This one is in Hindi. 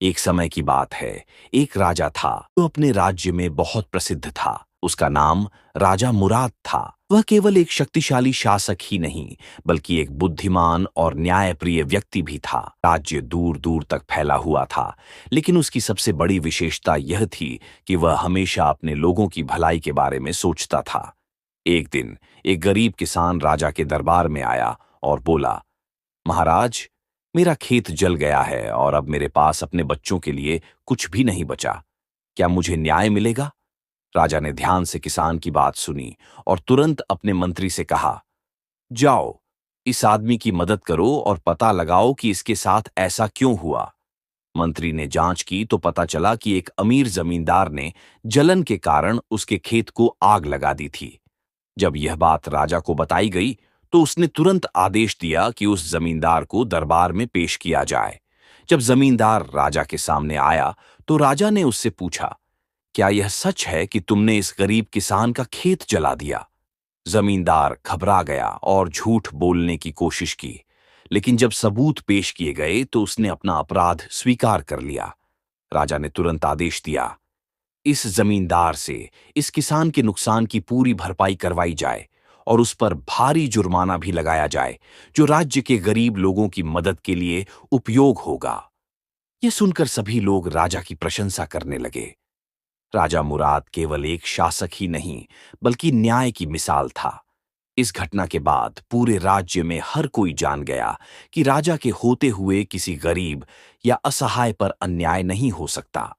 एक समय की बात है। एक राजा था जो अपने राज्य में बहुत प्रसिद्ध था। उसका नाम राजा मुराद था। वह केवल एक शक्तिशाली शासक ही नहीं, बल्कि एक बुद्धिमान और न्यायप्रिय व्यक्ति भी था। राज्य दूर दूर तक फैला हुआ था, लेकिन उसकी सबसे बड़ी विशेषता यह थी कि वह हमेशा अपने लोगों की भलाई के बारे में सोचता था। एक दिन एक गरीब किसान राजा के दरबार में आया और बोला, महाराज, मेरा खेत जल गया है और अब मेरे पास अपने बच्चों के लिए कुछ भी नहीं बचा। क्या मुझे न्याय मिलेगा? राजा ने ध्यान से किसान की बात सुनी और तुरंत अपने मंत्री से कहा, जाओ, इस आदमी की मदद करो और पता लगाओ कि इसके साथ ऐसा क्यों हुआ। मंत्री ने जांच की तो पता चला कि एक अमीर जमींदार ने जलन के कारण उसके खेत को आग लगा दी थी। जब यह बात राजा को बताई गई, तो उसने तुरंत आदेश दिया कि उस जमींदार को दरबार में पेश किया जाए। जब जमींदार राजा के सामने आया, तो राजा ने उससे पूछा, क्या यह सच है कि तुमने इस गरीब किसान का खेत जला दिया? जमींदार घबरा गया और झूठ बोलने की कोशिश की, लेकिन जब सबूत पेश किए गए तो उसने अपना अपराध स्वीकार कर लिया। राजा ने तुरंत आदेश दिया, इस जमींदार से इस किसान के नुकसान की पूरी भरपाई करवाई जाए और उस पर भारी जुर्माना भी लगाया जाए, जो राज्य के गरीब लोगों की मदद के लिए उपयोग होगा। यह सुनकर सभी लोग राजा की प्रशंसा करने लगे। राजा मुराद केवल एक शासक ही नहीं, बल्कि न्याय की मिसाल था। इस घटना के बाद पूरे राज्य में हर कोई जान गया कि राजा के होते हुए किसी गरीब या असहाय पर अन्याय नहीं हो सकता।